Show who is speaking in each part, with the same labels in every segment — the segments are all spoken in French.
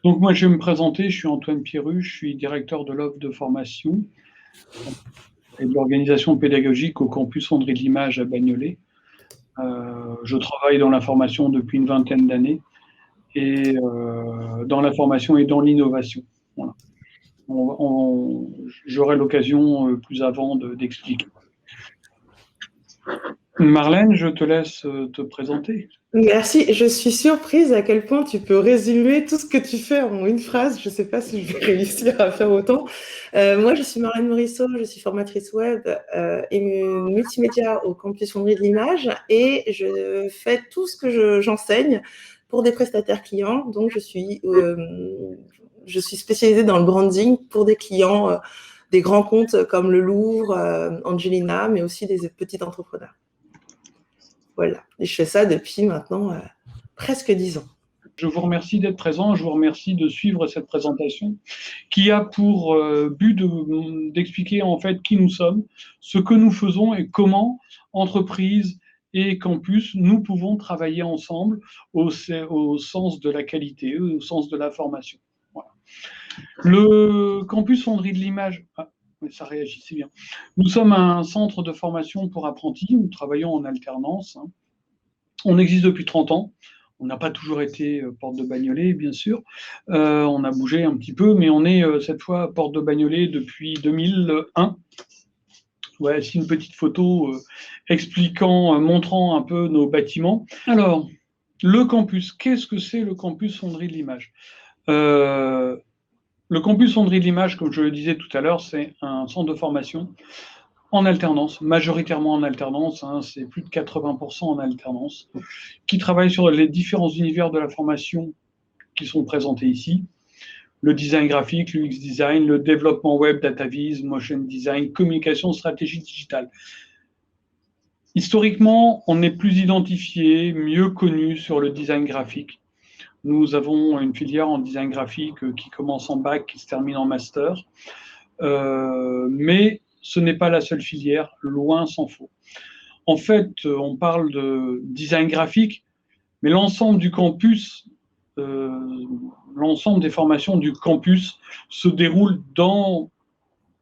Speaker 1: Donc moi, je vais me présenter, je suis Antoine Pierru, je suis directeur de l'offre de formation et de l'organisation pédagogique au campus André de Limage à Bagnolet. Je travaille dans la formation depuis une vingtaine d'années et dans la formation et dans l'innovation. Voilà. J'aurai l'occasion plus avant d'expliquer. Marlène, je te laisse te présenter.
Speaker 2: Merci, je suis surprise à quel point tu peux résumer tout ce que tu fais en une phrase. Je ne sais pas si je vais réussir à faire autant. Moi, je suis Marlène Morisseau, je suis formatrice web et multimédia au campus Fonderie de l'Image et je fais tout ce que j'enseigne pour des prestataires clients. Donc, je suis spécialisée dans le branding pour des clients, des grands comptes comme le Louvre, Angelina, mais aussi des petits entrepreneurs. Voilà. Et je fais ça depuis maintenant presque 10 ans.
Speaker 1: Je vous remercie d'être présent, je vous remercie de suivre cette présentation qui a pour but d'expliquer en fait qui nous sommes, ce que nous faisons et comment entreprise et campus, nous pouvons travailler ensemble au sens de la qualité, au sens de la formation. Voilà. Le campus Fonderie de l'Image, ça réagit, c'est bien. Nous sommes un centre de formation pour apprentis, nous travaillons en alternance. On existe depuis 30 ans. On n'a pas toujours été porte de Bagnolet, bien sûr. On a bougé un petit peu, mais on est cette fois porte de Bagnolet depuis 2001. Ouais, c'est une petite photo expliquant, montrant un peu nos bâtiments. Alors, le campus, qu'est-ce que c'est le campus Fonderie de l'Image Le campus Fonderie de l'Image, comme je le disais tout à l'heure, c'est un centre de formation en alternance, majoritairement en alternance, hein, c'est plus de 80% en alternance, qui travaille sur les différents univers de la formation qui sont présentés ici. Le design graphique, l'UX design, le développement web, data viz, motion design, communication, stratégie digitale. Historiquement, on est plus identifié, mieux connu sur le design graphique. Nous avons une filière en design graphique qui commence en bac, qui se termine en master. Mais ce n'est pas la seule filière, loin s'en faut. En fait, on parle de design graphique, mais l'ensemble du campus, l'ensemble des formations du campus se déroule dans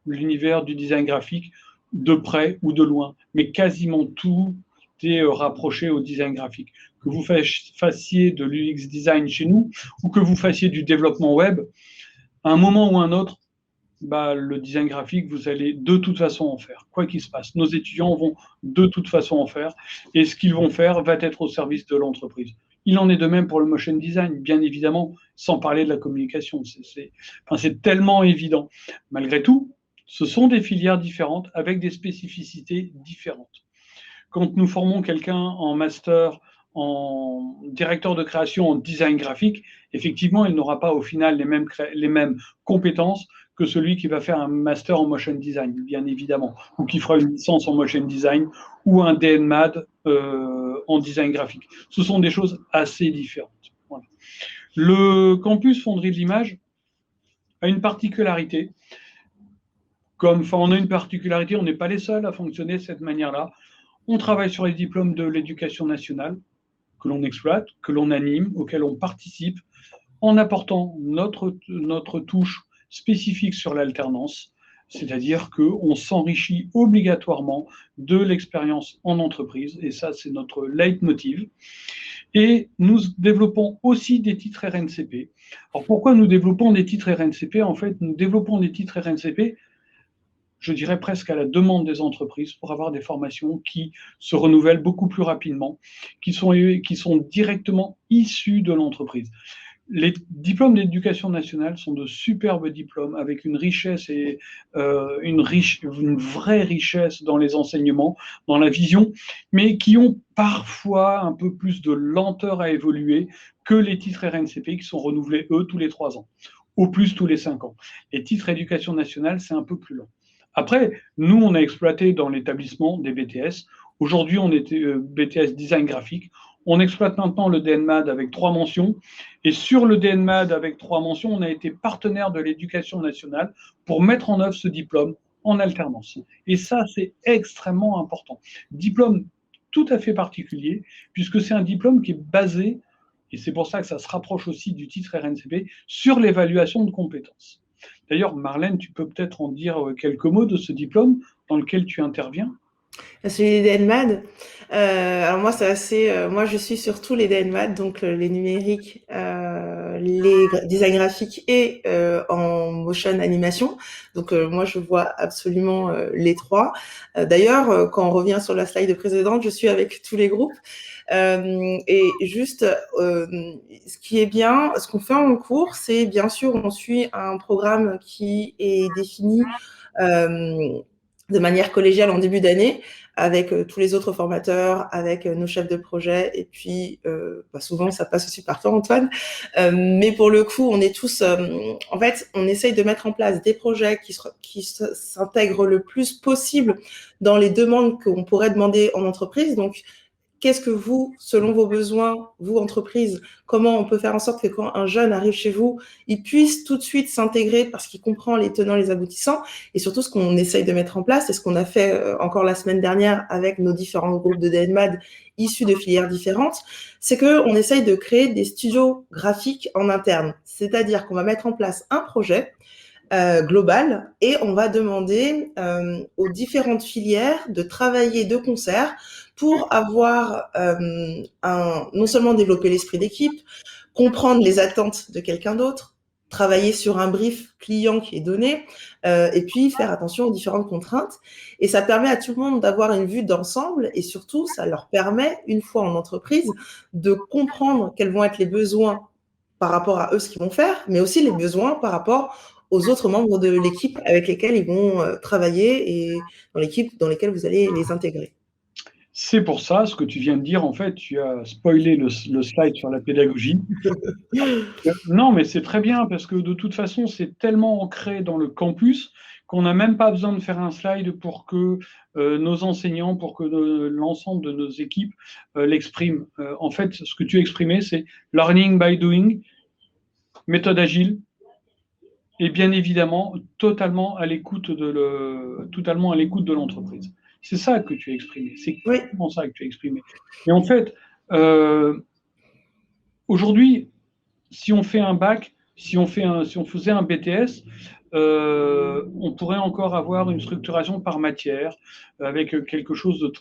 Speaker 1: l'univers du design graphique de près ou de loin, mais quasiment tout est rapproché au design graphique. Que vous fassiez de l'UX design chez nous ou que vous fassiez du développement web, à un moment ou un autre, le design graphique, vous allez de toute façon en faire, quoi qu'il se passe. Nos étudiants vont de toute façon en faire, et ce qu'ils vont faire va être au service de l'entreprise. Il en est de même pour le motion design, bien évidemment, sans parler de la communication. C'est tellement évident. Malgré tout, ce sont des filières différentes avec des spécificités différentes. Quand nous formons quelqu'un en master, en directeur de création en design graphique, effectivement, il n'aura pas au final les mêmes compétences que celui qui va faire un master en motion design, bien évidemment, ou qui fera une licence en motion design ou un DNMAD en design graphique. Ce sont des choses assez différentes. Voilà. Le campus Fonderie de l'Image a une particularité. On a une particularité, on n'est pas les seuls à fonctionner de cette manière-là. On travaille sur les diplômes de l'éducation nationale que l'on exploite, que l'on anime, auxquels on participe, en apportant notre touche spécifique sur l'alternance, c'est-à-dire qu'on s'enrichit obligatoirement de l'expérience en entreprise, et ça, c'est notre leitmotiv. Et nous développons aussi des titres RNCP. Alors pourquoi nous développons des titres RNCP? En fait, nous développons des titres RNCP, je dirais presque à la demande des entreprises, pour avoir des formations qui se renouvellent beaucoup plus rapidement, qui sont directement issues de l'entreprise. Les diplômes d'éducation nationale sont de superbes diplômes avec une richesse et une vraie richesse dans les enseignements, dans la vision, mais qui ont parfois un peu plus de lenteur à évoluer que les titres RNCP qui sont renouvelés, eux, tous les 3 ans, au plus tous les 5 ans. Les titres éducation nationale, c'est un peu plus long. Après, nous, on a exploité dans l'établissement des BTS. Aujourd'hui, on était BTS design graphique. On exploite maintenant le DNMAD avec 3 mentions. Et sur le DNMAD avec 3 mentions, on a été partenaire de l'éducation nationale pour mettre en œuvre ce diplôme en alternance. Et ça, c'est extrêmement important. Diplôme tout à fait particulier, puisque c'est un diplôme qui est basé Et c'est pour ça que ça se rapproche aussi du titre RNCP sur l'évaluation de compétences. D'ailleurs, Marlène, tu peux peut-être en dire quelques mots de ce diplôme dans lequel tu interviens?
Speaker 2: Celui des DNMAD. Alors moi, c'est assez. Moi, je suis sur tous les DNMAD, donc les numériques, les design graphiques et en motion animation. Donc moi, je vois absolument les trois. D'ailleurs, quand on revient sur la slide précédente, je suis avec tous les groupes. Et juste, ce qui est bien, ce qu'on fait en cours, c'est bien sûr, on suit un programme qui est défini de manière collégiale en début d'année, avec tous les autres formateurs, avec nos chefs de projet, et puis souvent ça passe aussi par toi, Antoine. Mais pour le coup, on est tous, en fait, on essaye de mettre en place des projets qui s'intègrent le plus possible dans les demandes qu'on pourrait demander en entreprise. Donc, qu'est-ce que vous, selon vos besoins, vous, entreprise, comment on peut faire en sorte que quand un jeune arrive chez vous, il puisse tout de suite s'intégrer parce qu'il comprend les tenants, les aboutissants, et surtout ce qu'on essaye de mettre en place, et ce qu'on a fait encore la semaine dernière avec nos différents groupes de DNMAD issus de filières différentes, c'est qu'on essaye de créer des studios graphiques en interne. C'est-à-dire qu'on va mettre en place un projet global et on va demander aux différentes filières de travailler de concert pour avoir non seulement développer l'esprit d'équipe, comprendre les attentes de quelqu'un d'autre, travailler sur un brief client qui est donné, et puis faire attention aux différentes contraintes. Et ça permet à tout le monde d'avoir une vue d'ensemble, et surtout, ça leur permet, une fois en entreprise, de comprendre quels vont être les besoins par rapport à eux, ce qu'ils vont faire, mais aussi les besoins par rapport aux autres membres de l'équipe avec lesquels ils vont travailler et dans l'équipe dans lesquelles vous allez les intégrer.
Speaker 1: C'est pour ça, ce que tu viens de dire, en fait, tu as spoilé le slide sur la pédagogie. Non, mais c'est très bien, parce que de toute façon, c'est tellement ancré dans le campus qu'on n'a même pas besoin de faire un slide pour que nos enseignants, pour que l'ensemble de nos équipes l'expriment. En fait, ce que tu exprimais, c'est learning by doing, méthode agile, et bien évidemment, totalement à l'écoute de l'entreprise. C'est ça que tu as exprimé. C'est exactement ça que tu as exprimé. Et en fait, aujourd'hui, si on fait un bac, si on faisait un BTS, on pourrait encore avoir une structuration par matière, avec quelque chose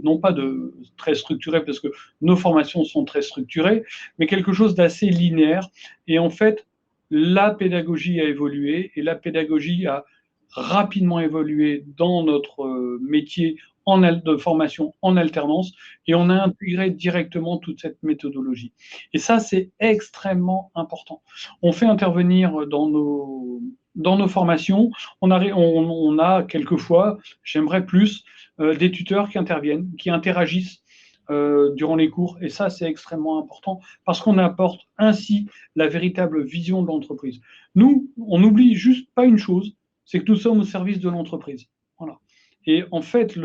Speaker 1: non pas de très structuré, parce que nos formations sont très structurées, mais quelque chose d'assez linéaire. Et en fait, la pédagogie a évolué, et la pédagogie a rapidement évolué dans notre métier de formation en alternance, et on a intégré directement toute cette méthodologie. Et ça, c'est extrêmement important. On fait intervenir dans nos formations, on a quelquefois, j'aimerais plus, des tuteurs qui interviennent, qui interagissent durant les cours, et ça, c'est extrêmement important, parce qu'on apporte ainsi la véritable vision de l'entreprise. Nous, on n'oublie juste pas une chose, c'est que nous sommes au service de l'entreprise. Voilà. Et en fait,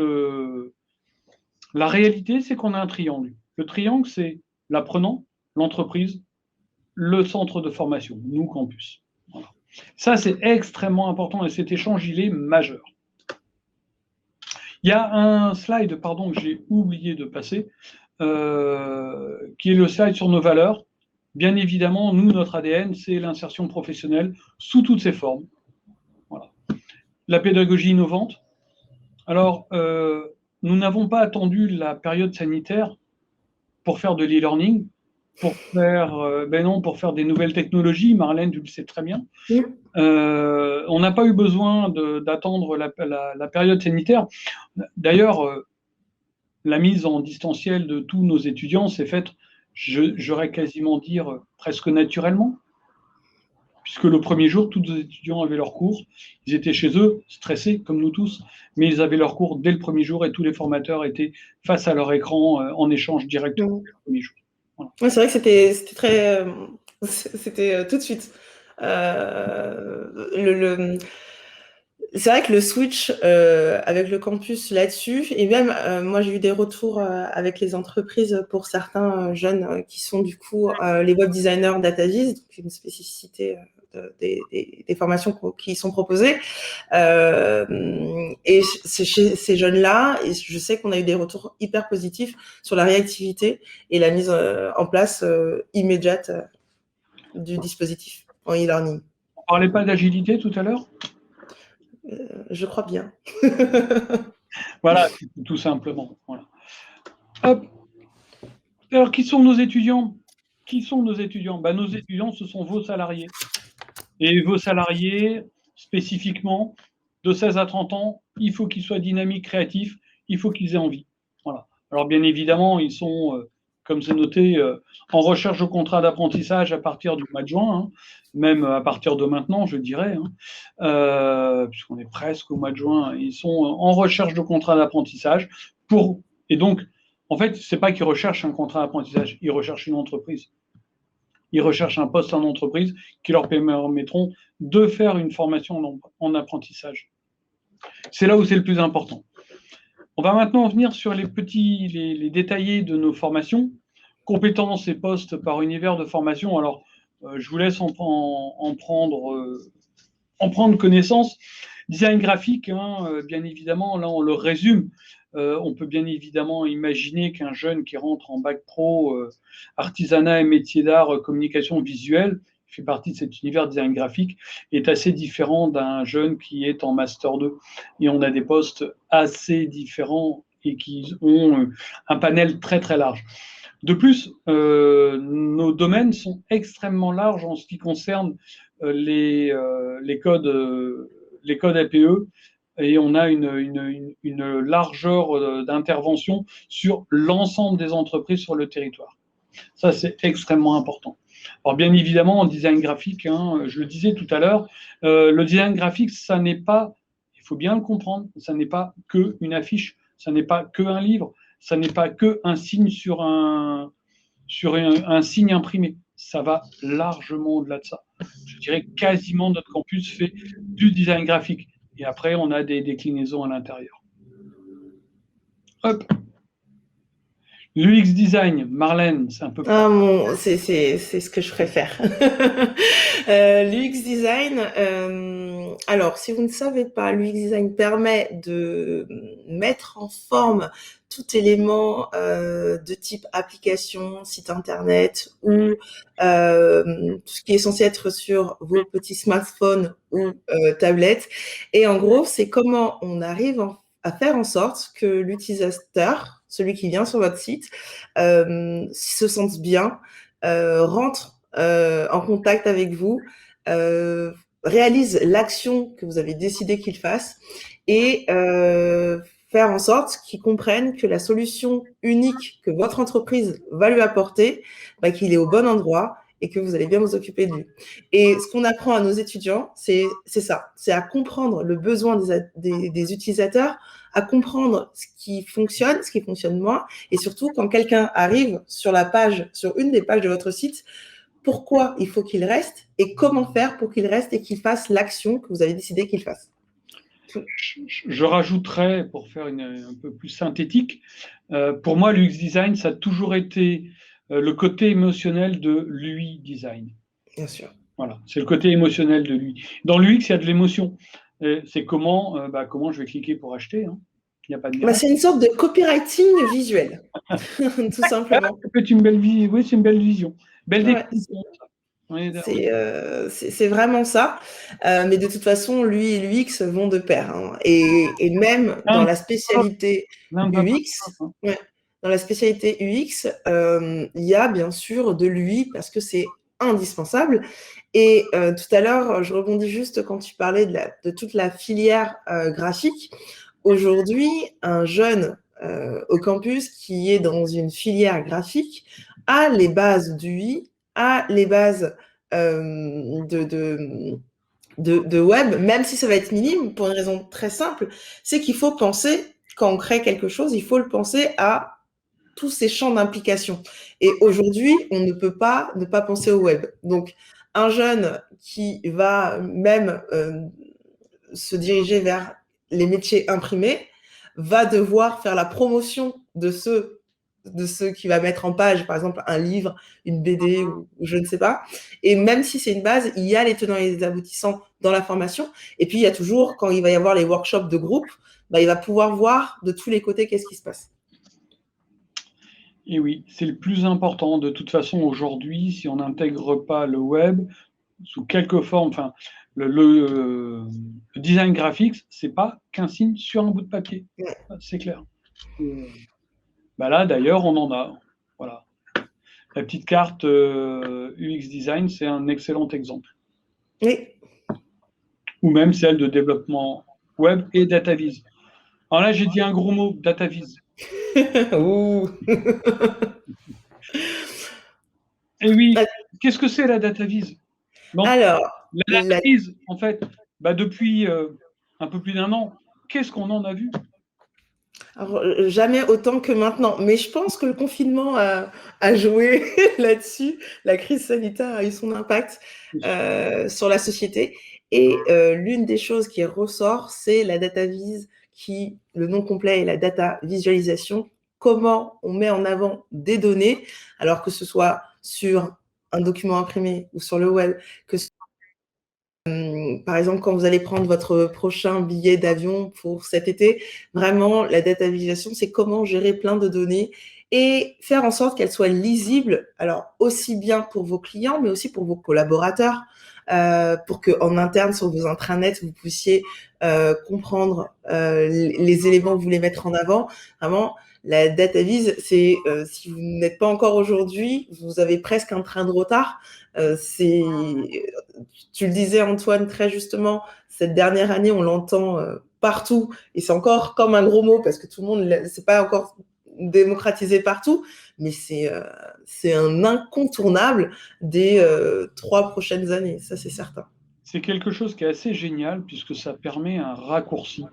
Speaker 1: la réalité, c'est qu'on a un triangle. Le triangle, c'est l'apprenant, l'entreprise, le centre de formation, nous, campus. Voilà. Ça, c'est extrêmement important, et cet échange, il est majeur. Il y a un slide, pardon, que j'ai oublié de passer, qui est le slide sur nos valeurs. Bien évidemment, nous, notre ADN, c'est l'insertion professionnelle sous toutes ses formes. Voilà. La pédagogie innovante. Alors, nous n'avons pas attendu la période sanitaire pour faire de l'e-learning, pour faire des nouvelles technologies. Marlène, tu le sais très bien. Oui. On n'a pas eu besoin d'attendre la période sanitaire. D'ailleurs, la mise en distanciel de tous nos étudiants s'est faite, j'aurais quasiment dire, presque naturellement, puisque le premier jour, tous nos étudiants avaient leur cours. Ils étaient chez eux, stressés, comme nous tous, mais ils avaient leur cours dès le premier jour, et tous les formateurs étaient face à leur écran en échange directement dès le premier jour. Voilà.
Speaker 2: Ouais, c'est vrai que c'était très... c'était tout de suite. C'est vrai que le switch avec le campus là-dessus, et même moi j'ai eu des retours avec les entreprises pour certains jeunes qui sont du coup les web designers DataVis, donc une spécificité des formations qui sont proposées. Et chez ces jeunes-là, et je sais qu'on a eu des retours hyper positifs sur la réactivité et la mise en place immédiate du dispositif en e-learning.
Speaker 1: On ne parlait pas d'agilité tout à l'heure?
Speaker 2: Je crois bien.
Speaker 1: Voilà, tout simplement. Voilà. Hop. Alors, qui sont nos étudiants? Qui sont nos étudiants? Nos étudiants, ce sont vos salariés. Et vos salariés, spécifiquement, de 16 à 30 ans, il faut qu'ils soient dynamiques, créatifs, il faut qu'ils aient envie. Voilà. Alors, bien évidemment, ils sont, comme c'est noté, en recherche de contrat d'apprentissage à partir du mois de juin, hein, même à partir de maintenant, je dirais, hein, puisqu'on est presque au mois de juin. Ils sont en recherche de contrat d'apprentissage et donc, en fait, c'est pas qu'ils recherchent un contrat d'apprentissage, ils recherchent une entreprise. Ils recherchent un poste en entreprise qui leur permettront de faire une formation en apprentissage. C'est là où c'est le plus important. On va maintenant venir sur les détaillés de nos formations, compétences et postes par univers de formation. Alors, je vous laisse en prendre connaissance. Design graphique, hein, bien évidemment, là on le résume. On peut bien évidemment imaginer qu'un jeune qui rentre en bac pro, artisanat et métier d'art, communication visuelle, qui fait partie de cet univers design graphique, est assez différent d'un jeune qui est en master 2. Et on a des postes assez différents et qui ont un panel très très large. De plus, nos domaines sont extrêmement larges en ce qui concerne les codes APE, et on a une largeur d'intervention sur l'ensemble des entreprises sur le territoire. Ça, c'est extrêmement important. Alors, bien évidemment, en design graphique, hein, je le disais tout à l'heure, le design graphique, ça n'est pas, il faut bien le comprendre, ça n'est pas qu'une affiche, ça n'est pas qu'un livre, ça n'est pas qu'un signe sur un signe imprimé. Ça va largement au-delà de ça. Je dirais quasiment notre campus fait du design graphique. Et après, on a des déclinaisons à l'intérieur. Hop. L'UX design, Marlène, c'est un peu...
Speaker 2: c'est ce que je préfère. L'UX design, alors si vous ne savez pas, l'UX design permet de mettre en forme tout élément de type application, site internet ou tout ce qui est censé être sur vos petits smartphones ou tablettes. Et en gros, c'est comment on arrive à faire en sorte que l'utilisateur, celui qui vient sur votre site, se sente bien, rentre en contact avec vous, réalise l'action que vous avez décidé qu'il fasse et faire en sorte qu'il comprenne que la solution unique que votre entreprise va lui apporter, qu'il est au bon endroit et que vous allez bien vous occuper de lui. Et ce qu'on apprend à nos étudiants, c'est ça, c'est à comprendre le besoin des utilisateurs, à comprendre ce qui fonctionne moins, et surtout quand quelqu'un arrive sur une des pages de votre site, pourquoi il faut qu'il reste et comment faire pour qu'il reste et qu'il fasse l'action que vous avez décidé qu'il fasse.
Speaker 1: Je rajouterais, pour faire un peu plus synthétique, pour moi, l'UX design, ça a toujours été le côté émotionnel de l'UI design.
Speaker 2: Bien sûr.
Speaker 1: Voilà, c'est le côté émotionnel de l'UI. Dans l'UX, il y a de l'émotion. C'est comment je vais cliquer pour acheter. Hein. Il n'y a pas de
Speaker 2: c'est une sorte de copywriting visuel, tout simplement.
Speaker 1: C'est une belle vision. Belle définition.
Speaker 2: C'est vraiment ça. Mais de toute façon, l'UI et l'UX vont de pair. Hein. Et même dans la spécialité UX, dans la spécialité UX, il y a bien sûr de l'UI parce que c'est indispensable. Et tout à l'heure, je rebondis juste quand tu parlais de toute la filière graphique. Aujourd'hui, un jeune au campus qui est dans une filière graphique a les bases d'UI, a les bases de web, même si ça va être minime, pour une raison très simple, c'est qu'il faut penser, quand on crée quelque chose, il faut le penser à tous ces champs d'implication. Et aujourd'hui, on ne peut pas ne pas penser au web. Donc, un jeune qui va même se diriger vers les métiers imprimés va devoir faire la promotion de ce de ceux qui va mettre en page, par exemple, un livre, une BD ou je ne sais pas. Et même si c'est une base, il y a les tenants et les aboutissants dans la formation. Et puis, il y a toujours, quand il va y avoir les workshops de groupe, il va pouvoir voir de tous les côtés qu'est-ce qui se passe.
Speaker 1: Et oui, c'est le plus important. De toute façon, aujourd'hui, si on n'intègre pas le web sous quelque forme, enfin, le design graphique, c'est pas qu'un signe sur un bout de papier.
Speaker 2: Ouais.
Speaker 1: C'est clair. Là, d'ailleurs, on en a. Voilà. La petite carte UX Design, c'est un excellent exemple.
Speaker 2: Oui.
Speaker 1: Ou même celle de développement web et DataVis. Alors là, j'ai dit un gros mot, DataVis. Et oui, qu'est-ce que c'est la DataVis?
Speaker 2: Alors,
Speaker 1: la DataVis, en fait, depuis un peu plus d'1 an, qu'est-ce qu'on en a vu?
Speaker 2: Alors, jamais autant que maintenant, mais je pense que le confinement a joué là-dessus. La crise sanitaire a eu son impact sur la société. Et l'une des choses qui ressort, c'est la data vis, qui, le nom complet est la data visualisation. Comment on met en avant des données, alors que ce soit sur un document imprimé ou sur le web, que par exemple, quand vous allez prendre votre prochain billet d'avion pour cet été, vraiment, la data visualisation, c'est comment gérer plein de données et faire en sorte qu'elles soient lisibles, alors aussi bien pour vos clients, mais aussi pour vos collaborateurs, pour qu'en interne, sur vos intranets, vous puissiez comprendre les éléments que vous voulez mettre en avant. Vraiment, la data vis, c'est si vous n'êtes pas encore aujourd'hui, vous avez presque un train de retard. Tu le disais, Antoine, très justement, cette dernière année, on l'entend partout, et c'est encore comme un gros mot parce que tout le monde, c'est pas encore démocratisé partout, mais c'est un incontournable des 3 prochaines années, ça c'est certain.
Speaker 1: C'est quelque chose qui est assez génial puisque ça permet un raccourci.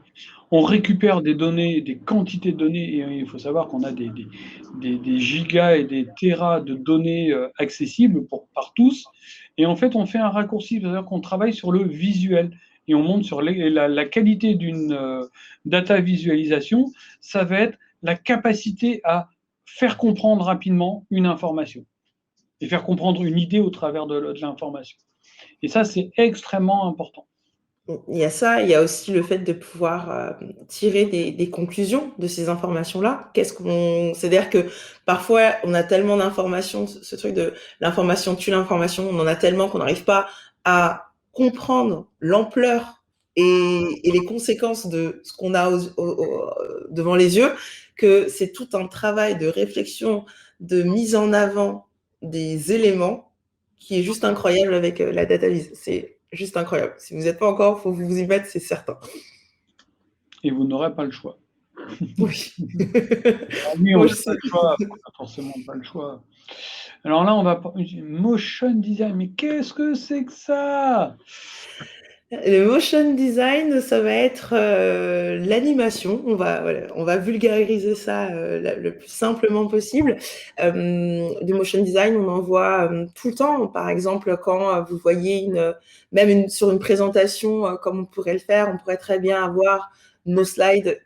Speaker 1: On récupère des données, des quantités de données, et il faut savoir qu'on a des gigas et des téras de données accessibles par tous. Et en fait, on fait un raccourci, c'est-à-dire qu'on travaille sur le visuel et on monte sur la qualité d'une data visualisation. Ça va être la capacité à faire comprendre rapidement une information et faire comprendre une idée au travers de l'information. Et ça, c'est extrêmement important.
Speaker 2: Il y a ça, il y a aussi le fait de pouvoir tirer des conclusions de ces informations-là. C'est-à-dire que parfois, on a tellement d'informations, ce truc de l'information tue l'information, on en a tellement qu'on n'arrive pas à comprendre l'ampleur et les conséquences de ce qu'on a devant les yeux, que c'est tout un travail de réflexion, de mise en avant des éléments qui est juste incroyable avec la data vis. C'est juste incroyable. Si vous n'êtes pas encore, il faut vous y mettre, c'est certain.
Speaker 1: Et vous n'aurez pas le choix.
Speaker 2: Oui.
Speaker 1: Oui, on n'a pas le choix. On n'a forcément pas le choix. Alors là, on va motion design. Mais qu'est-ce que c'est que ça?
Speaker 2: Le motion design, ça va être l'animation. On va vulgariser ça le plus simplement possible. Du motion design, on en voit tout le temps. Par exemple, quand vous voyez sur une présentation, comme on pourrait le faire, on pourrait très bien avoir nos slides.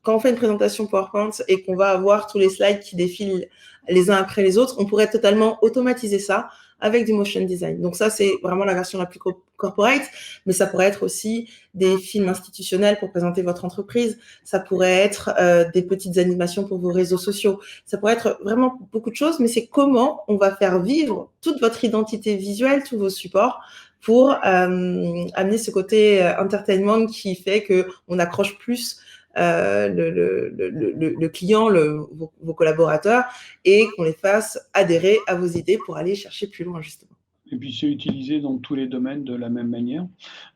Speaker 2: Quand on fait une présentation PowerPoint et qu'on va avoir tous les slides qui défilent les uns après les autres, on pourrait totalement automatiser ça avec du motion design. Donc ça, c'est vraiment la version la plus corporate, mais ça pourrait être aussi des films institutionnels pour présenter votre entreprise, ça pourrait être des petites animations pour vos réseaux sociaux, ça pourrait être vraiment beaucoup de choses, mais c'est comment on va faire vivre toute votre identité visuelle, tous vos supports, pour amener ce côté entertainment qui fait qu'on accroche plus le client, vos collaborateurs, et qu'on les fasse adhérer à vos idées pour aller chercher plus loin, justement.
Speaker 1: Et puis c'est utilisé dans tous les domaines de la même manière,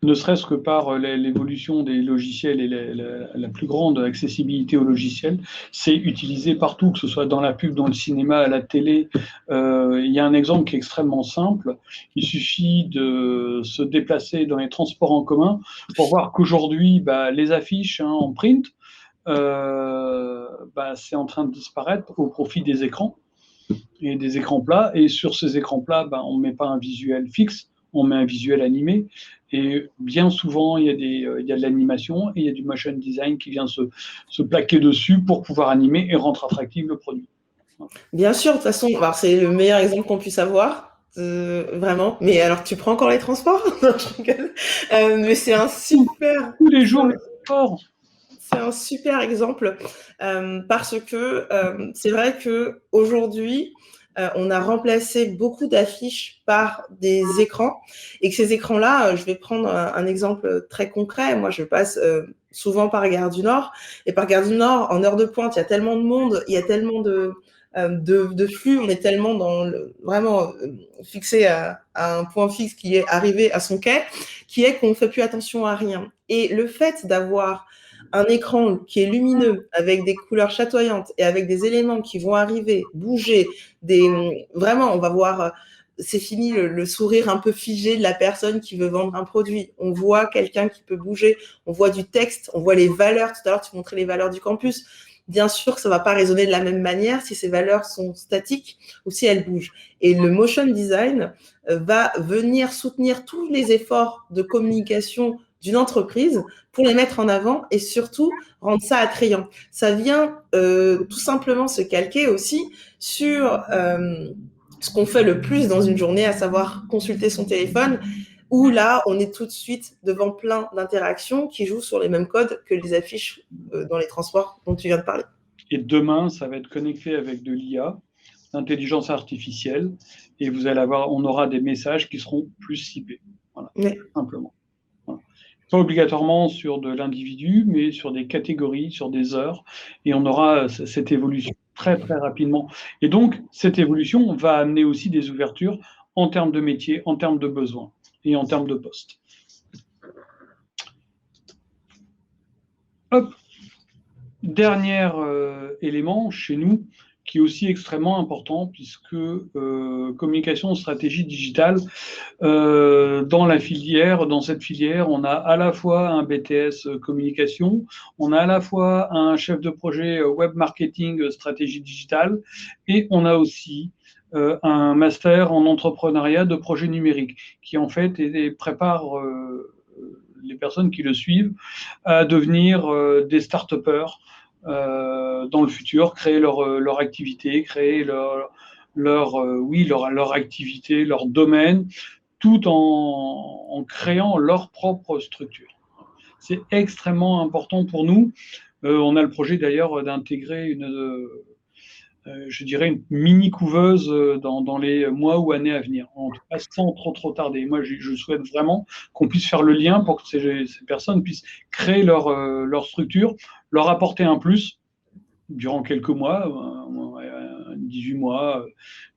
Speaker 1: ne serait-ce que par l'évolution des logiciels et la plus grande accessibilité aux logiciels. C'est utilisé partout, que ce soit dans la pub, dans le cinéma, à la télé. Il y a un exemple qui est extrêmement simple. Il suffit de se déplacer dans les transports en commun pour voir qu'aujourd'hui, les affiches en print, c'est en train de disparaître au profit des écrans. Et des écrans plats, et sur ces écrans plats, on ne met pas un visuel fixe, on met un visuel animé, et bien souvent, il y a de l'animation, et il y a du motion design qui vient se plaquer dessus pour pouvoir animer et rendre attractif le produit.
Speaker 2: Bien sûr, de toute façon, alors c'est le meilleur exemple qu'on puisse avoir, vraiment. Mais alors, tu prends encore les transports? Non, je rigole. Mais
Speaker 1: Tous les jours, les transports.
Speaker 2: C'est un super exemple parce que c'est vrai qu'aujourd'hui, on a remplacé beaucoup d'affiches par des écrans et que ces écrans-là, je vais prendre un exemple très concret. Moi, je passe souvent par Gare du Nord et par Gare du Nord, en heure de pointe, il y a tellement de monde, il y a tellement de flux, on est tellement vraiment fixé à un point fixe qui est arrivé à son quai, qui est qu'on ne fait plus attention à rien. Et le fait d'avoir un écran qui est lumineux, avec des couleurs chatoyantes et avec des éléments qui vont arriver, bouger, vraiment, on va voir, c'est fini le sourire un peu figé de la personne qui veut vendre un produit. On voit quelqu'un qui peut bouger, on voit du texte, on voit les valeurs. Tout à l'heure, tu montrais les valeurs du campus. Bien sûr que ça ne va pas résonner de la même manière si ces valeurs sont statiques ou si elles bougent. Et le motion design va venir soutenir tous les efforts de communication d'une entreprise pour les mettre en avant et surtout rendre ça attrayant. Ça vient tout simplement se calquer aussi sur ce qu'on fait le plus dans une journée, à savoir consulter son téléphone, où là, on est tout de suite devant plein d'interactions qui jouent sur les mêmes codes que les affiches dans les transports dont tu viens de parler.
Speaker 1: Et demain, ça va être connecté avec de l'IA, l'intelligence artificielle, et vous allez avoir, on aura des messages qui seront plus ciblés. Voilà,
Speaker 2: Ouais.
Speaker 1: simplement. Voilà. Pas obligatoirement sur de l'individu, mais sur des catégories, sur des heures, et on aura cette évolution très très rapidement. Et donc, cette évolution va amener aussi des ouvertures en termes de métier, en termes de besoins et en termes de postes. Hop. Dernier élément chez nous qui est aussi extrêmement important puisque communication, stratégie digitale, dans la filière, dans cette filière, on a à la fois un BTS communication, on a à la fois un chef de projet web marketing stratégie digitale et on a aussi un master en entrepreneuriat de projet numérique qui en fait prépare les personnes qui le suivent à devenir des start-upers dans le futur, créer leur activité, créer leur activité, leur domaine, tout en créant leur propre structure. C'est extrêmement important pour nous. On a le projet d'ailleurs d'intégrer je dirais une mini couveuse dans les mois ou années à venir, en tout cas sans trop tarder. Moi, je souhaite vraiment qu'on puisse faire le lien pour que ces personnes puissent créer leur structure, leur apporter un plus durant quelques mois, 18 mois,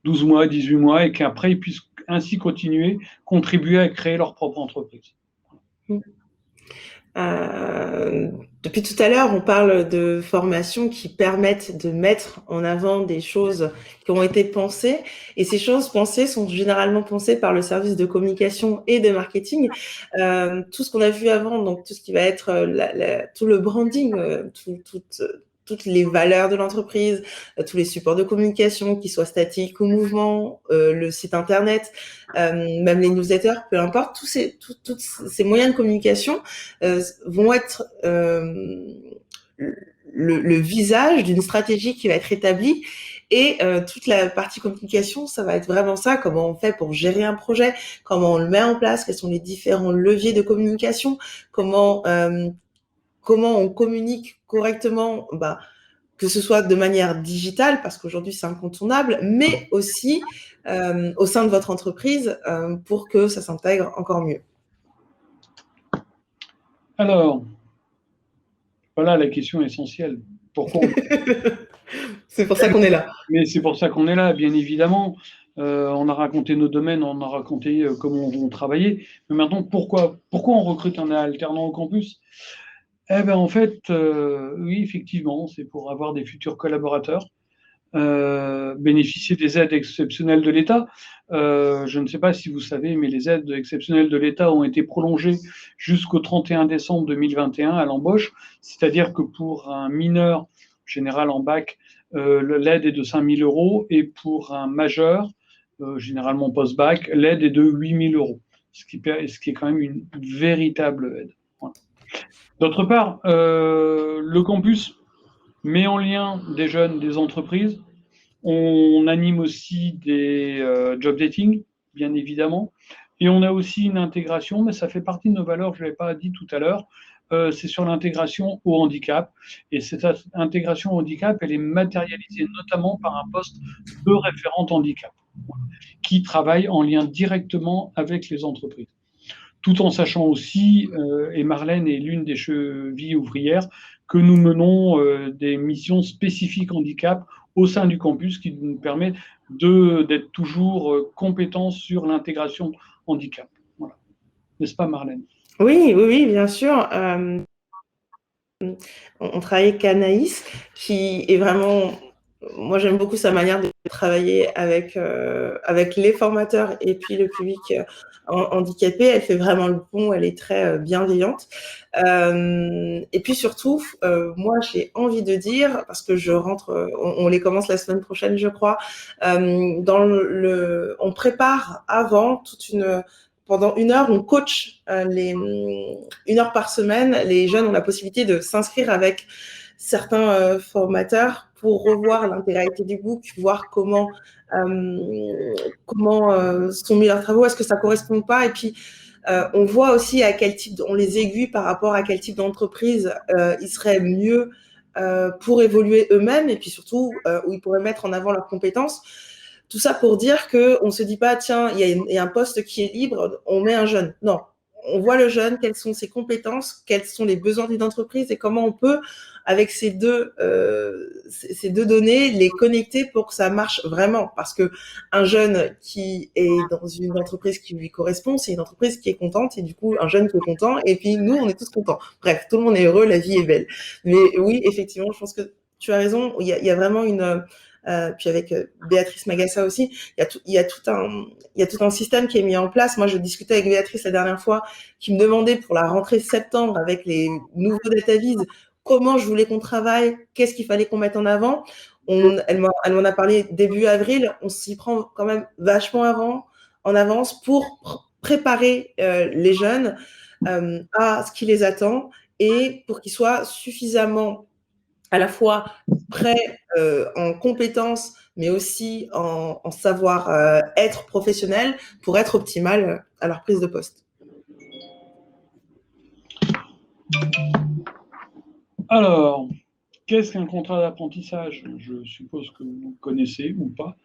Speaker 1: 12 mois, 18 mois, et qu'après ils puissent ainsi continuer, contribuer à créer leur propre entreprise.
Speaker 2: Depuis tout à l'heure, on parle de formations qui permettent de mettre en avant des choses qui ont été pensées. Et ces choses pensées sont généralement pensées par le service de communication et de marketing. Tout ce qu'on a vu avant, donc tout ce qui va être tout le branding, toutes les valeurs de l'entreprise, tous les supports de communication, qu'ils soient statiques ou mouvements, le site internet, même les newsletters, peu importe, tous ces moyens de communication vont être le visage d'une stratégie qui va être établie. Et toute la partie communication, ça va être vraiment ça, comment on fait pour gérer un projet, comment on le met en place, quels sont les différents leviers de communication, comment on communique correctement, que ce soit de manière digitale, parce qu'aujourd'hui c'est incontournable, mais aussi au sein de votre entreprise pour que ça s'intègre encore mieux.
Speaker 1: Alors, voilà la question essentielle. Pourquoi
Speaker 2: C'est pour ça qu'on est là.
Speaker 1: Mais c'est pour ça qu'on est là, bien évidemment. On a raconté nos domaines, on a raconté comment on travaillait. Mais maintenant, pourquoi on recrute un alternant au campus? Eh bien, en fait, oui, effectivement, c'est pour avoir des futurs collaborateurs, bénéficier des aides exceptionnelles de l'État. Je ne sais pas si vous savez, mais les aides exceptionnelles de l'État ont été prolongées jusqu'au 31 décembre 2021 à l'embauche. C'est-à-dire que pour un mineur général en bac, l'aide est de 5 000 euros et pour un majeur, généralement post-bac, l'aide est de 8 000 euros, ce qui est quand même une véritable aide. Voilà. D'autre part, le campus met en lien des jeunes, des entreprises. On anime aussi des job dating, bien évidemment. Et on a aussi une intégration, mais ça fait partie de nos valeurs, je ne l'ai pas dit tout à l'heure, c'est sur l'intégration au handicap. Et cette intégration au handicap, elle est matérialisée notamment par un poste de référente handicap, qui travaille en lien directement avec les entreprises. Tout en sachant aussi, et Marlène est l'une des chevilles ouvrières, que nous menons des missions spécifiques handicap au sein du campus qui nous permet d'être toujours compétents sur l'intégration handicap. Voilà. N'est-ce pas, Marlène?
Speaker 2: Oui, oui, oui, bien sûr. On travaille avec Anaïs, qui est vraiment... Moi, j'aime beaucoup sa manière de travailler avec les formateurs et puis le public handicapé. Elle fait vraiment le pont, elle est très bienveillante. Et puis surtout, moi, j'ai envie de dire, parce que je rentre, on les commence la semaine prochaine, je crois, on prépare avant pendant 1 heure, on coach 1 heure par semaine. Les jeunes ont la possibilité de s'inscrire avec certains formateurs pour revoir l'intégralité du book, voir comment sont mis leurs travaux, est-ce que ça correspond pas, et puis on voit aussi on les aiguille par rapport à quel type d'entreprise ils seraient mieux pour évoluer eux-mêmes, et puis surtout où ils pourraient mettre en avant leurs compétences. Tout ça pour dire qu'on ne se dit pas, tiens, il y a un poste qui est libre, on met un jeune. Non, on voit le jeune, quelles sont ses compétences, quels sont les besoins d'une entreprise et comment on peut, avec ces deux données, les connecter pour que ça marche vraiment. Parce que un jeune qui est dans une entreprise qui lui correspond, c'est une entreprise qui est contente, et du coup, un jeune qui est content, et puis nous, on est tous contents. Bref, tout le monde est heureux, la vie est belle. Mais oui, effectivement, je pense que tu as raison, il y a vraiment puis avec Béatrice Magassa aussi, il y a tout un système qui est mis en place. Moi, je discutais avec Béatrice la dernière fois, qui me demandait pour la rentrée septembre, avec les nouveaux dataviz, comment je voulais qu'on travaille, qu'est-ce qu'il fallait qu'on mette en avant. Elle m'en a parlé début avril. On s'y prend quand même vachement en avance pour préparer les jeunes à ce qui les attend, et pour qu'ils soient suffisamment à la fois prêts en compétences, mais aussi en savoir être professionnel pour être optimal à leur prise de poste.
Speaker 1: Alors, qu'est-ce qu'un contrat d'apprentissage? Je suppose que vous connaissez ou pas.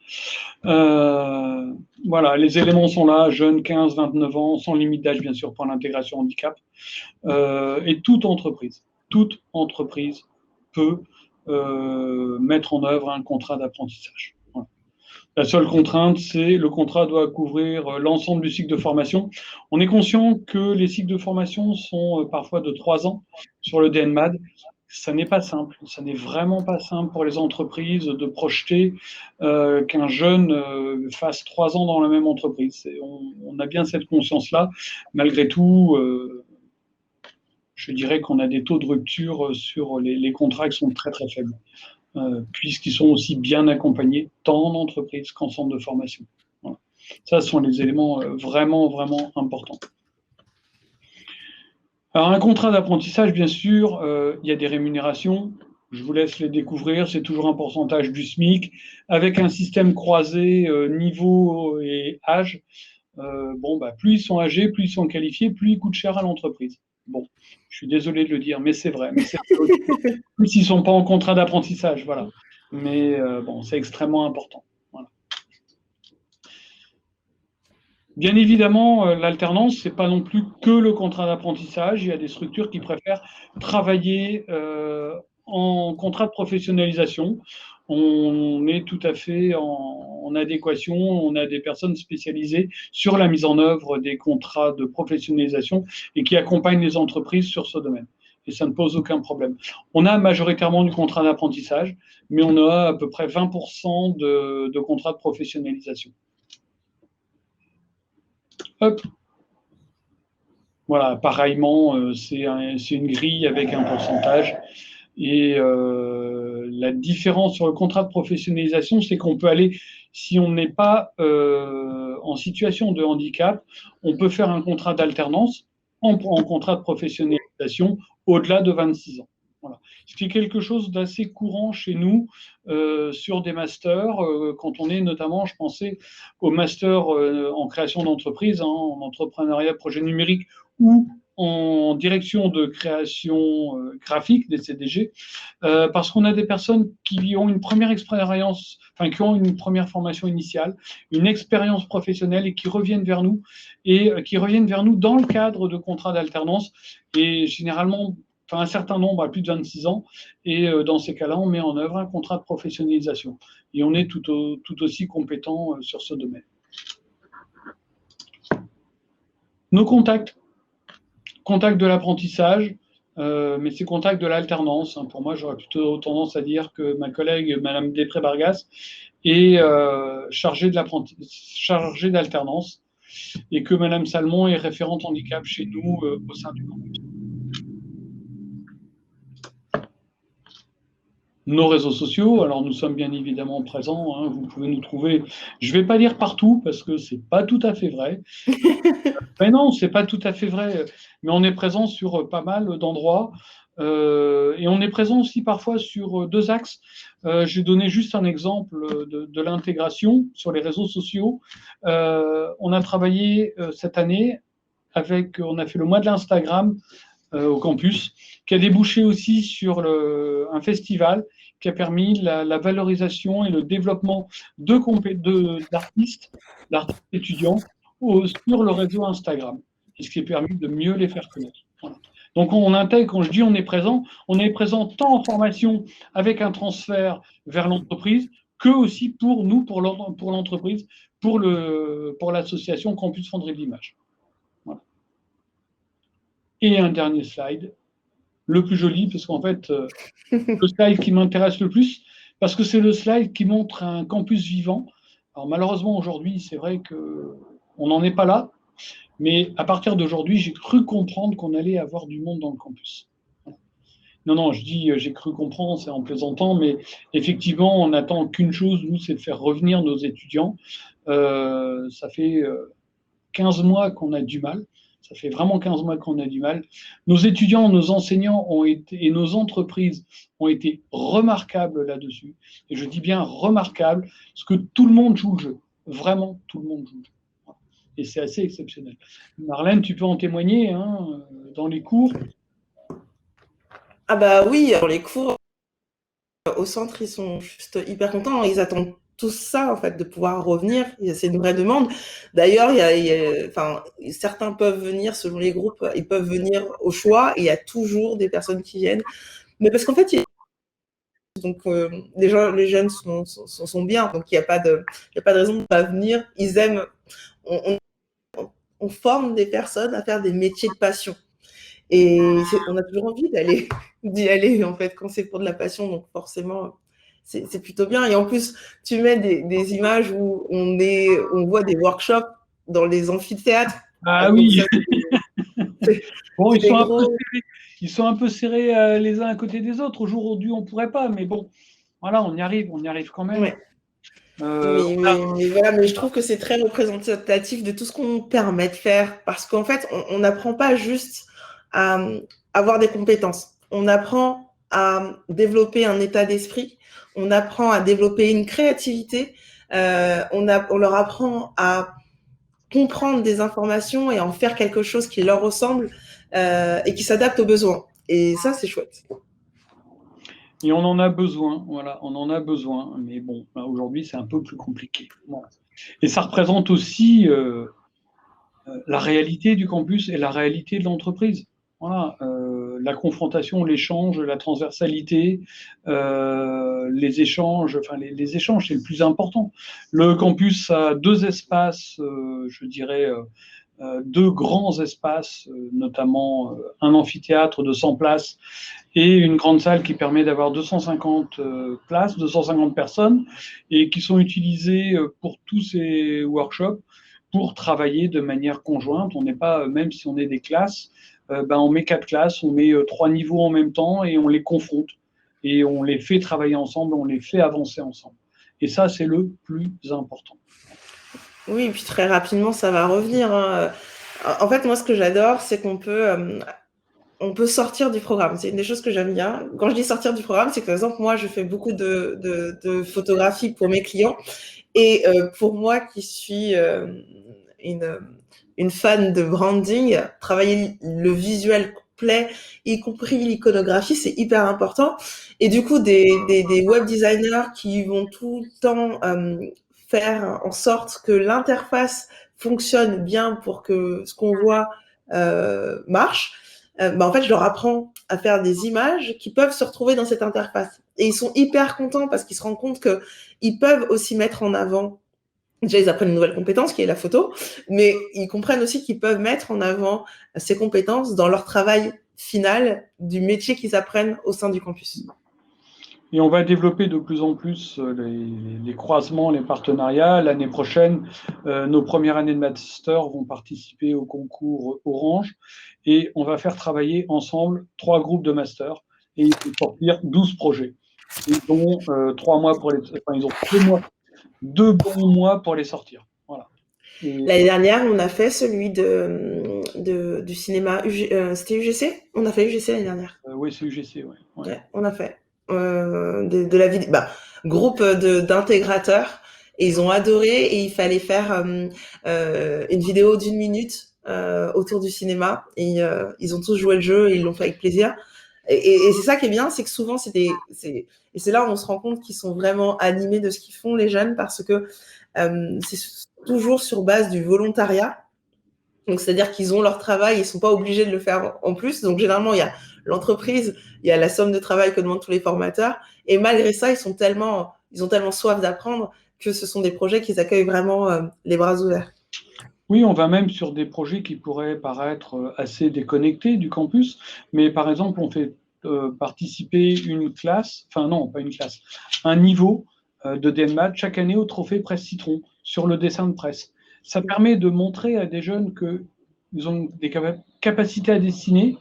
Speaker 1: Voilà, les éléments sont là, jeunes, 15, 29 ans, sans limite d'âge, bien sûr, pour l'intégration handicap. Et toute entreprise peut mettre en œuvre un contrat d'apprentissage. Voilà. La seule contrainte, c'est le contrat doit couvrir l'ensemble du cycle de formation. On est conscient que les cycles de formation sont parfois de 3 ans sur le DNMAD. Ça n'est pas simple, ça n'est vraiment pas simple pour les entreprises de projeter qu'un jeune fasse 3 ans dans la même entreprise. On a bien cette conscience-là. Malgré tout, je dirais qu'on a des taux de rupture sur les contrats qui sont très très faibles, puisqu'ils sont aussi bien accompagnés tant en entreprise qu'en centre de formation. Voilà. Ça, ce sont les éléments vraiment, vraiment importants. Alors, un contrat d'apprentissage, bien sûr, il y a des rémunérations. Je vous laisse les découvrir. C'est toujours un pourcentage du SMIC, avec un système croisé niveau et âge. Plus ils sont âgés, plus ils sont qualifiés, plus ils coûtent cher à l'entreprise. Bon, je suis désolé de le dire, mais c'est vrai. Mais plus ils ne sont pas en contrat d'apprentissage, voilà. Mais c'est extrêmement important. Voilà. Bien évidemment, l'alternance, ce n'est pas non plus que le contrat d'apprentissage. Il y a des structures qui préfèrent travailler en contrat de professionnalisation. On est tout à fait en adéquation. On a des personnes spécialisées sur la mise en œuvre des contrats de professionnalisation et qui accompagnent les entreprises sur ce domaine. Et ça ne pose aucun problème. On a majoritairement du contrat d'apprentissage, mais on a à peu près 20% de contrats de professionnalisation. Hop. Voilà, pareillement, c'est une grille avec un pourcentage. Et la différence sur le contrat de professionnalisation, c'est qu'on peut aller, si on n'est pas en situation de handicap, on peut faire un contrat d'alternance en contrat de professionnalisation au-delà de 26 ans. Voilà. Ce qui est quelque chose d'assez courant chez nous sur des masters, quand on est notamment, je pensais au master en création d'entreprise, hein, en entrepreneuriat, projet numérique ou en direction de création graphique, des CDG, parce qu'on a des personnes qui ont une première expérience, enfin qui ont une première formation initiale, une expérience professionnelle et qui reviennent vers nous dans le cadre de contrats d'alternance et généralement un certain nombre à plus de 26 ans, et dans ces cas-là, on met en œuvre un contrat de professionnalisation. Et on est tout aussi compétent sur ce domaine. Nos contacts de l'apprentissage, mais c'est contacts de l'alternance. Hein. Pour moi, j'aurais plutôt tendance à dire que ma collègue, Madame Després-Bargas, est chargée d'alternance, et que Madame Salmon est référente handicap chez nous au sein du campus. Nos réseaux sociaux, alors nous sommes bien évidemment présents, hein, vous pouvez nous trouver, je ne vais pas dire partout parce que ce n'est pas tout à fait vrai, mais non, ce n'est pas tout à fait vrai, mais on est présent sur pas mal d'endroits, et on est présent aussi parfois sur deux axes. J'ai donné juste un exemple de l'intégration sur les réseaux sociaux. On a travaillé cette année on a fait le mois de l'Instagram au campus, qui a débouché aussi sur un festival qui a permis la valorisation et le développement d'artistes étudiants sur le réseau Instagram, et ce qui a permis de mieux les faire connaître. Voilà. Donc on intègre, quand je dis on est présent tant en formation avec un transfert vers l'entreprise, que aussi pour nous, pour l'entreprise, pour l'association Campus Fonderie de l'Image. Voilà. Et un dernier slide, le plus joli, parce qu'en fait, le slide qui m'intéresse le plus, parce que c'est le slide qui montre un campus vivant. Alors malheureusement, aujourd'hui, c'est vrai qu'on n'en est pas là, mais à partir d'aujourd'hui, j'ai cru comprendre qu'on allait avoir du monde dans le campus. Non, je dis j'ai cru comprendre, c'est en plaisantant, mais effectivement, on n'attend qu'une chose, nous, c'est de faire revenir nos étudiants. Ça fait 15 mois qu'on a du mal. Ça fait vraiment 15 mois qu'on a du mal. Nos étudiants, nos enseignants et nos entreprises ont été remarquables là-dessus. Et je dis bien remarquables, parce que tout le monde joue le jeu. Vraiment, tout le monde joue le jeu. Et c'est assez exceptionnel. Marlène, tu peux en témoigner, hein, dans les cours.
Speaker 2: Ah bah oui, dans les cours, au centre, ils sont juste hyper contents. Ils attendent tout ça, en fait, de pouvoir revenir. C'est une vraie demande. D'ailleurs, certains peuvent venir, selon les groupes, ils peuvent venir au choix. Et il y a toujours des personnes qui viennent. Mais parce qu'en fait, donc, les jeunes sont bien. Donc, il n'y a pas de raison de ne pas venir. Ils aiment. On forme des personnes à faire des métiers de passion. Et on a toujours envie d'y aller, en fait, quand c'est pour de la passion. Donc, forcément, c'est plutôt bien. Et en plus, tu mets des images où on voit des workshops dans les amphithéâtres.
Speaker 1: Ah oui. Bon, ils sont un peu serrés les uns à côté des autres. Aujourd'hui, on ne pourrait pas, mais bon, voilà, on y arrive quand même.
Speaker 2: Ouais. Mais je trouve que c'est très représentatif de tout ce qu'on permet de faire, parce qu'en fait, on n'apprend pas juste à avoir des compétences. On apprend à développer un état d'esprit, on apprend à développer une créativité, on leur apprend à comprendre des informations et en faire quelque chose qui leur ressemble et qui s'adapte aux besoins. Et ça, c'est chouette.
Speaker 1: Et on en a besoin, voilà, on en a besoin. Mais bon, aujourd'hui, c'est un peu plus compliqué. Voilà. Et ça représente aussi la réalité du campus et la réalité de l'entreprise. Voilà, la confrontation, l'échange, la transversalité, les échanges, les échanges, c'est le plus important. Le campus a deux espaces, je dirais, deux grands espaces, notamment un amphithéâtre de 100 places et une grande salle qui permet d'avoir 250 places, 250 personnes, et qui sont utilisées pour tous ces workshops, pour travailler de manière conjointe. On n'est pas, même si on est des classes, on met 4 classes, on met 3 niveaux en même temps et on les confronte. Et on les fait travailler ensemble, on les fait avancer ensemble. Et ça, c'est le plus important.
Speaker 2: Oui, et puis très rapidement, ça va revenir. Hein. En fait, moi, ce que j'adore, c'est qu'on peut on peut sortir du programme. C'est une des choses que j'aime bien. Quand je dis sortir du programme, c'est que par exemple, moi, je fais beaucoup de photographie pour mes clients. Et pour moi qui suis une fan de branding, travailler le visuel complet, y compris l'iconographie, c'est hyper important. Et du coup, des web designers qui vont tout le temps faire en sorte que l'interface fonctionne bien pour que ce qu'on voit marche, en fait, je leur apprends à faire des images qui peuvent se retrouver dans cette interface. Et ils sont hyper contents parce qu'ils se rendent compte qu'ils peuvent aussi mettre en avant. Déjà, ils apprennent une nouvelle compétence qui est la photo, mais ils comprennent aussi qu'ils peuvent mettre en avant ces compétences dans leur travail final du métier qu'ils apprennent au sein du campus.
Speaker 1: Et on va développer de plus en plus les croisements, les partenariats. L'année prochaine, nos premières années de master vont participer au concours Orange et on va faire travailler ensemble 3 groupes de master et ils vont sortir 12 projets. Ils ont 3 mois pour ils ont 2 bons mois pour les sortir. Voilà.
Speaker 2: L'année dernière, on a fait celui du cinéma. C'était UGC? On a fait UGC l'année dernière.
Speaker 1: Oui, c'est UGC, ouais.
Speaker 2: Ouais, on a fait. De la vidéo. Groupe d'intégrateurs. Et ils ont adoré et il fallait faire une vidéo d'1 minute autour du cinéma. Et ils ont tous joué le jeu et ils l'ont fait avec plaisir. Et c'est ça qui est bien, c'est que souvent, et c'est là où on se rend compte qu'ils sont vraiment animés de ce qu'ils font, les jeunes, parce que c'est toujours sur base du volontariat. Donc, c'est-à-dire qu'ils ont leur travail, ils ne sont pas obligés de le faire en plus. Donc, généralement, il y a l'entreprise, il y a la somme de travail que demandent tous les formateurs. Et malgré ça, ils ont tellement soif d'apprendre que ce sont des projets qu'ils accueillent vraiment les bras ouverts.
Speaker 1: Oui, on va même sur des projets qui pourraient paraître assez déconnectés du campus, mais par exemple, on fait participer une classe, enfin non, pas une classe, un niveau de DNMAT chaque année au trophée Presse Citron sur le dessin de presse. Ça permet de montrer à des jeunes qu'ils ont des capacités à dessiner,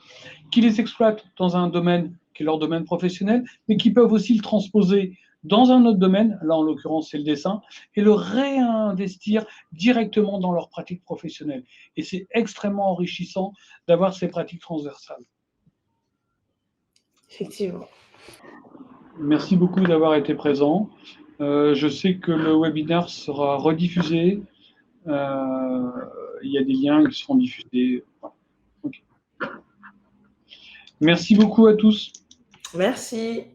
Speaker 1: qu'ils les exploitent dans un domaine qui est leur domaine professionnel, mais qui peuvent aussi le transposer dans un autre domaine, là en l'occurrence c'est le dessin, et le réinvestir directement dans leur pratique professionnelle. Et c'est extrêmement enrichissant d'avoir ces pratiques transversales.
Speaker 2: Effectivement.
Speaker 1: Merci beaucoup d'avoir été présent. Je sais que le webinaire sera rediffusé. Il y a des liens qui seront diffusés. Voilà. Okay. Merci beaucoup à tous.
Speaker 2: Merci.